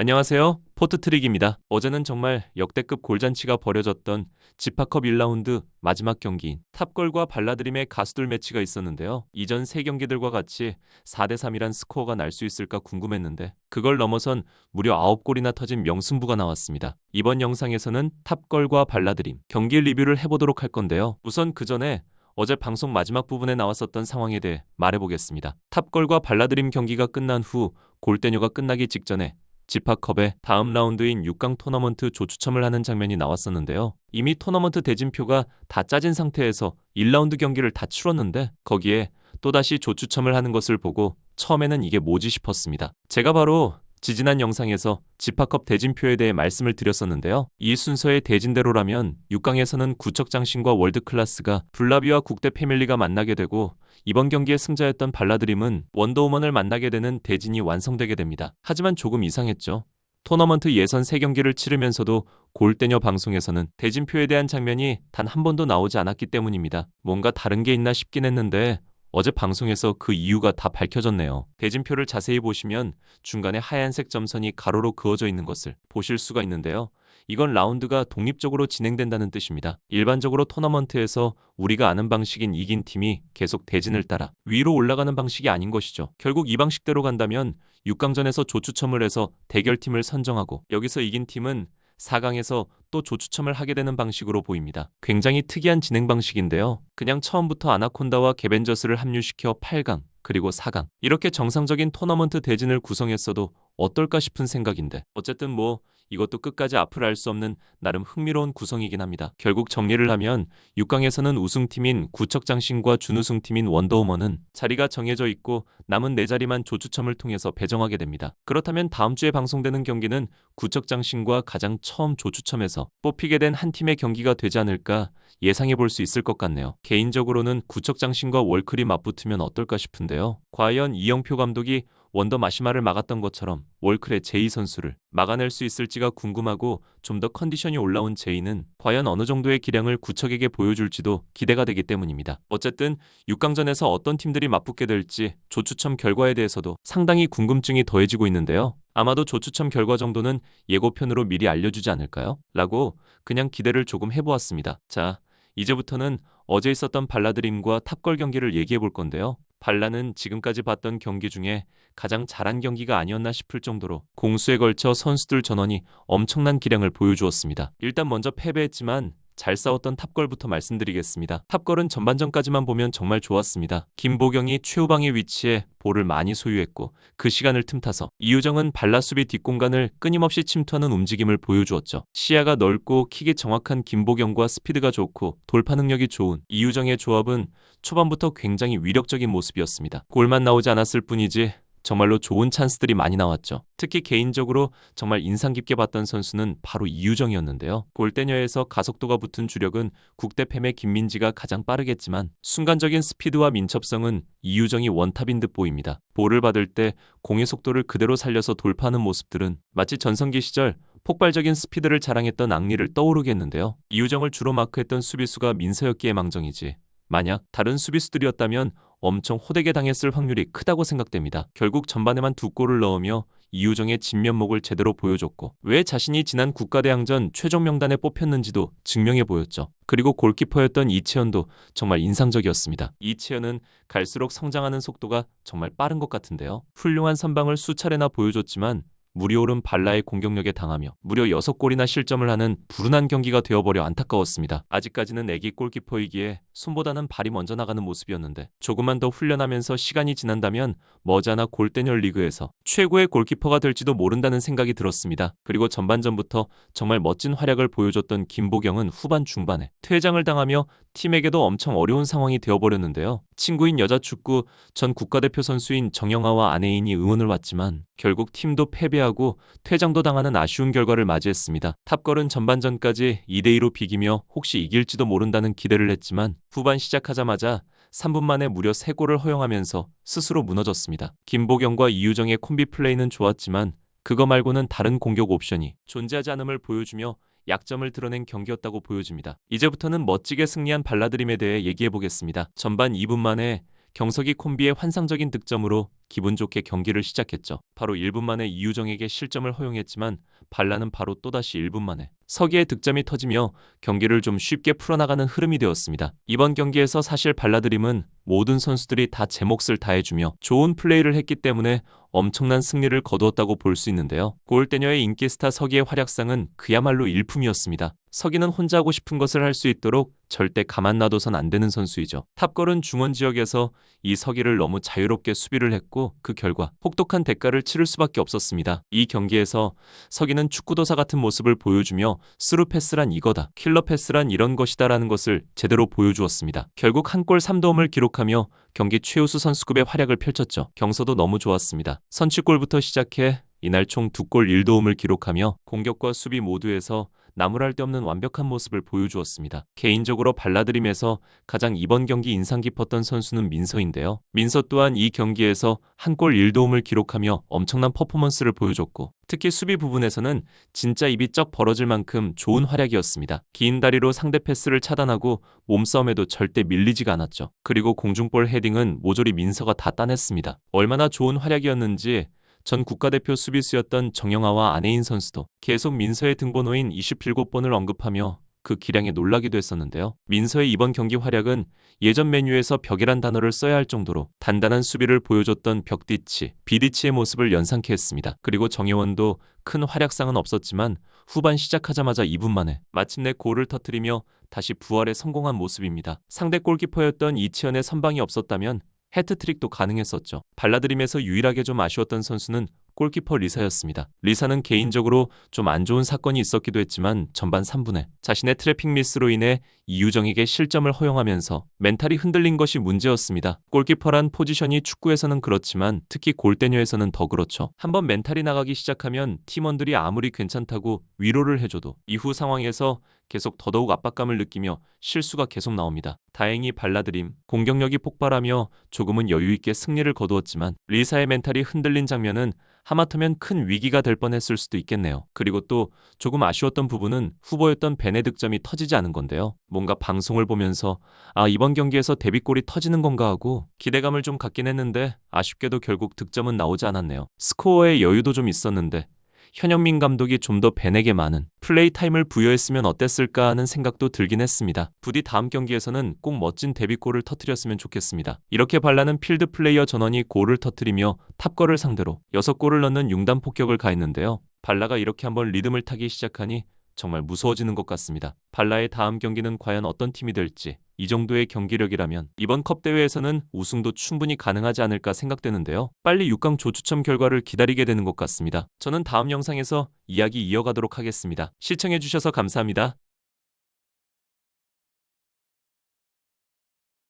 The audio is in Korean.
안녕하세요. 포트트릭입니다. 어제는 정말 역대급 골잔치가 벌어졌던 지파컵 1라운드 마지막 경기인 탑걸과 발라드림의 가수들 매치가 있었는데요. 이전 3경기들과 같이 4대3이란 스코어가 날 수 있을까 궁금했는데 그걸 넘어선 무려 9골이나 터진 명승부가 나왔습니다. 이번 영상에서는 탑걸과 발라드림 경기 리뷰를 해보도록 할 건데요. 우선 그 전에 어제 방송 마지막 부분에 나왔었던 상황에 대해 말해보겠습니다. 탑걸과 발라드림 경기가 끝난 후 골대녀가 끝나기 직전에 지파컵의 다음 라운드인 6강 토너먼트 조추첨을 하는 장면이 나왔었는데요. 이미 토너먼트 대진표가 다 짜진 상태에서 1라운드 경기를 다 치렀는데 거기에 또다시 조추첨을 하는 것을 보고 처음에는 이게 뭐지 싶었습니다. 제가 바로 지지난 영상에서 지파컵 대진표에 대해 말씀을 드렸었는데요. 이 순서의 대진대로라면 6강에서는 구척장신과 월드클래스가 블라비와 국대 패밀리가 만나게 되고 이번 경기의 승자였던 발라드림은 원더우먼을 만나게 되는 대진이 완성되게 됩니다. 하지만 조금 이상했죠. 토너먼트 예선 3경기를 치르면서도 골대녀 방송에서는 대진표에 대한 장면이 단 한 번도 나오지 않았기 때문입니다. 뭔가 다른 게 있나 싶긴 했는데 어제 방송에서 그 이유가 다 밝혀졌네요. 대진표를 자세히 보시면 중간에 하얀색 점선이 가로로 그어져 있는 것을 보실 수가 있는데요. 이건 라운드가 독립적으로 진행된다는 뜻입니다. 일반적으로 토너먼트에서 우리가 아는 방식인 이긴 팀이 계속 대진을 따라 위로 올라가는 방식이 아닌 것이죠. 결국 이 방식대로 간다면 6강전에서 조추첨을 해서 대결팀을 선정하고 여기서 이긴 팀은 4강에서 또 조추첨을 하게 되는 방식으로 보입니다. 굉장히 특이한 진행 방식인데요. 그냥 처음부터 아나콘다와 개벤저스를 합류시켜 8강 그리고 4강 이렇게 정상적인 토너먼트 대진을 구성했어도 어떨까 싶은 생각인데 어쨌든 이것도 끝까지 앞을 알 수 없는 나름 흥미로운 구성이긴 합니다. 결국 정리를 하면 6강에서는 우승팀인 구척장신과 준우승팀인 원더우먼은 자리가 정해져 있고 남은 4자리만 조추첨을 통해서 배정하게 됩니다. 그렇다면 다음 주에 방송되는 경기는 구척장신과 가장 처음 조추첨에서 뽑히게 된 한 팀의 경기가 되지 않을까 예상해 볼 수 있을 것 같네요. 개인적으로는 구척장신과 월클이 맞붙으면 어떨까 싶은데요. 과연 이영표 감독이 원더 마시마를 막았던 것처럼 월클의 제이 선수를 막아낼 수 있을지가 궁금하고 좀 더 컨디션이 올라온 제이는 과연 어느 정도의 기량을 구척에게 보여줄지도 기대가 되기 때문입니다. 어쨌든 6강전에서 어떤 팀들이 맞붙게 될지 조추첨 결과에 대해서도 상당히 궁금증이 더해지고 있는데요. 아마도 조추첨 결과 정도는 예고편으로 미리 알려주지 않을까요? 라고 그냥 기대를 조금 해보았습니다. 자, 이제부터는 어제 있었던 발라드림과 탑걸 경기를 얘기해 볼 건데요. 발라는 지금까지 봤던 경기 중에 가장 잘한 경기가 아니었나 싶을 정도로 공수에 걸쳐 선수들 전원이 엄청난 기량을 보여주었습니다. 일단 먼저 패배했지만 잘 싸웠던 탑걸부터 말씀드리겠습니다. 탑걸은 전반전까지만 보면 정말 좋았습니다. 김보경이 최후방에 위치해 볼을 많이 소유했고 그 시간을 틈타서 이유정은 발라 수비 뒷공간을 끊임없이 침투하는 움직임을 보여주었죠. 시야가 넓고 킥이 정확한 김보경과 스피드가 좋고 돌파 능력이 좋은 이유정의 조합은 초반부터 굉장히 위력적인 모습이었습니다. 골만 나오지 않았을 뿐이지 정말로 좋은 찬스들이 많이 나왔죠. 특히 개인적으로 정말 인상 깊게 봤던 선수는 바로 이유정이었는데요. 골대녀에서 가속도가 붙은 주력은 국대팸의 김민지가 가장 빠르겠지만 순간적인 스피드와 민첩성은 이유정이 원탑인 듯 보입니다. 볼을 받을 때 공의 속도를 그대로 살려서 돌파하는 모습들은 마치 전성기 시절 폭발적인 스피드를 자랑했던 앙리를 떠오르게 했는데요. 이유정을 주로 마크했던 수비수가 민서였기에 망정이지 만약 다른 수비수들이었다면 엄청 호되게 당했을 확률이 크다고 생각됩니다. 결국 전반에만 2골을 넣으며 이유정의 진면목을 제대로 보여줬고 왜 자신이 지난 국가대항전 최종 명단에 뽑혔는지도 증명해 보였죠. 그리고 골키퍼였던 이채연도 정말 인상적이었습니다. 이채연은 갈수록 성장하는 속도가 정말 빠른 것 같은데요. 훌륭한 선방을 수차례나 보여줬지만 물이 오른 발라의 공격력에 당하며 무려 6골이나 실점을 하는 불운한 경기가 되어버려 안타까웠습니다. 아직까지는 애기 골키퍼이기에 손보다는 발이 먼저 나가는 모습이었는데 조금만 더 훈련하면서 시간이 지난다면 머지않아 골대녀 리그에서 최고의 골키퍼가 될지도 모른다는 생각이 들었습니다. 그리고 전반전부터 정말 멋진 활약을 보여줬던 김보경은 후반 중반에 퇴장을 당하며 팀에게도 엄청 어려운 상황이 되어버렸는데요. 친구인 여자축구 전 국가대표 선수인 정영아와 아내인이 응원을 왔지만 결국 팀도 패배하고 퇴장도 당하는 아쉬운 결과를 맞이했습니다. 탑걸은 전반전까지 2대2로 비기며 혹시 이길지도 모른다는 기대를 했지만 후반 시작하자마자 3분 만에 무려 3골을 허용하면서 스스로 무너졌습니다. 김보경과 이유정의 콤비 플레이는 좋았지만 그거 말고는 다른 공격 옵션이 존재하지 않음을 보여주며 약점을 드러낸 경기였다고 보여집니다. 이제부터는 멋지게 승리한 발라드림에 대해 얘기해보겠습니다. 전반 2분 만에 경석이 콤비의 환상적인 득점으로 기분 좋게 경기를 시작했죠. 바로 1분 만에 이유정에게 실점을 허용했지만 발라는 바로 또다시 1분 만에 서기의 득점이 터지며 경기를 좀 쉽게 풀어나가는 흐름이 되었습니다. 이번 경기에서 사실 발라드림은 모든 선수들이 다 제 몫을 다해주며 좋은 플레이를 했기 때문에 엄청난 승리를 거두었다고 볼 수 있는데요. 골대녀의 인기 스타 서기의 활약상은 그야말로 일품이었습니다. 서기는 혼자 하고 싶은 것을 할 수 있도록 절대 가만 놔둬선 안 되는 선수이죠. 탑걸은 중원 지역에서 이 서기를 너무 자유롭게 수비를 했고 그 결과 혹독한 대가를 치를 수밖에 없었습니다. 이 경기에서 서기는 축구도사 같은 모습을 보여주며 스루 패스란 이거다, 킬러 패스란 이런 것이다라는 것을 제대로 보여주었습니다. 결국 한 골 3도움을 기록하며 경기 최우수 선수급의 활약을 펼쳤죠. 경서도 너무 좋았습니다. 선취골부터 시작해 이날 총 2골 1도움을 기록하며 공격과 수비 모두에서 나무랄 데 없는 완벽한 모습을 보여주었습니다. 개인적으로 발라드림에서 가장 이번 경기 인상 깊었던 선수는 민서인데요. 민서 또한 이 경기에서 한 골 1도움을 기록하며 엄청난 퍼포먼스를 보여줬고 특히 수비 부분에서는 진짜 입이 쩍 벌어질 만큼 좋은 활약이었습니다. 긴 다리로 상대 패스를 차단하고 몸싸움에도 절대 밀리지가 않았죠. 그리고 공중볼 헤딩은 모조리 민서가 다 따냈습니다. 얼마나 좋은 활약이었는지 전 국가대표 수비수였던 정영아와 안혜인 선수도 계속 민서의 등번호인 27번을 언급하며 그 기량에 놀라기도 했었는데요. 민서의 이번 경기 활약은 예전 메뉴에서 벽이란 단어를 써야 할 정도로 단단한 수비를 보여줬던 벽디치, 비디치의 모습을 연상케 했습니다. 그리고 정혜원도 큰 활약상은 없었지만 후반 시작하자마자 2분 만에 마침내 골을 터뜨리며 다시 부활에 성공한 모습입니다. 상대 골키퍼였던 이치현의 선방이 없었다면 해트트릭도 가능했었죠. 발라드림에서 유일하게 좀 아쉬웠던 선수는 골키퍼 리사였습니다. 리사는 개인적으로 좀 안 좋은 사건이 있었기도 했지만 전반 3분에 자신의 트래핑 미스로 인해 이유정에게 실점을 허용하면서 멘탈이 흔들린 것이 문제였습니다. 골키퍼란 포지션이 축구에서는 그렇지만 특히 골대녀에서는 더 그렇죠. 한번 멘탈이 나가기 시작하면 팀원들이 아무리 괜찮다고 위로를 해줘도 이후 상황에서 계속 더더욱 압박감을 느끼며 실수가 계속 나옵니다. 다행히 발라드림 공격력이 폭발하며 조금은 여유있게 승리를 거두었지만 리사의 멘탈이 흔들린 장면은 하마터면 큰 위기가 될 뻔했을 수도 있겠네요. 그리고 또 조금 아쉬웠던 부분은 후보였던 벤의 득점이 터지지 않은 건데요. 뭔가 방송을 보면서 이번 경기에서 데뷔골이 터지는 건가 하고 기대감을 좀 갖긴 했는데 아쉽게도 결국 득점은 나오지 않았네요. 스코어에 여유도 좀 있었는데 현영민 감독이 좀 더 벤에게 많은 플레이 타임을 부여했으면 어땠을까 하는 생각도 들긴 했습니다. 부디 다음 경기에서는 꼭 멋진 데뷔골을 터뜨렸으면 좋겠습니다. 이렇게 발라는 필드 플레이어 전원이 골을 터뜨리며 탑걸을 상대로 6골을 넣는 융단 폭격을 가했는데요. 발라가 이렇게 한번 리듬을 타기 시작하니 정말 무서워지는 것 같습니다. 발라의 다음 경기는 과연 어떤 팀이 될지 이 정도의 경기력이라면 이번 컵 대회에서는 우승도 충분히 가능하지 않을까 생각되는데요. 빨리 6강 조추첨 결과를 기다리게 되는 것 같습니다. 저는 다음 영상에서 이야기 이어가도록 하겠습니다. 시청해주셔서 감사합니다.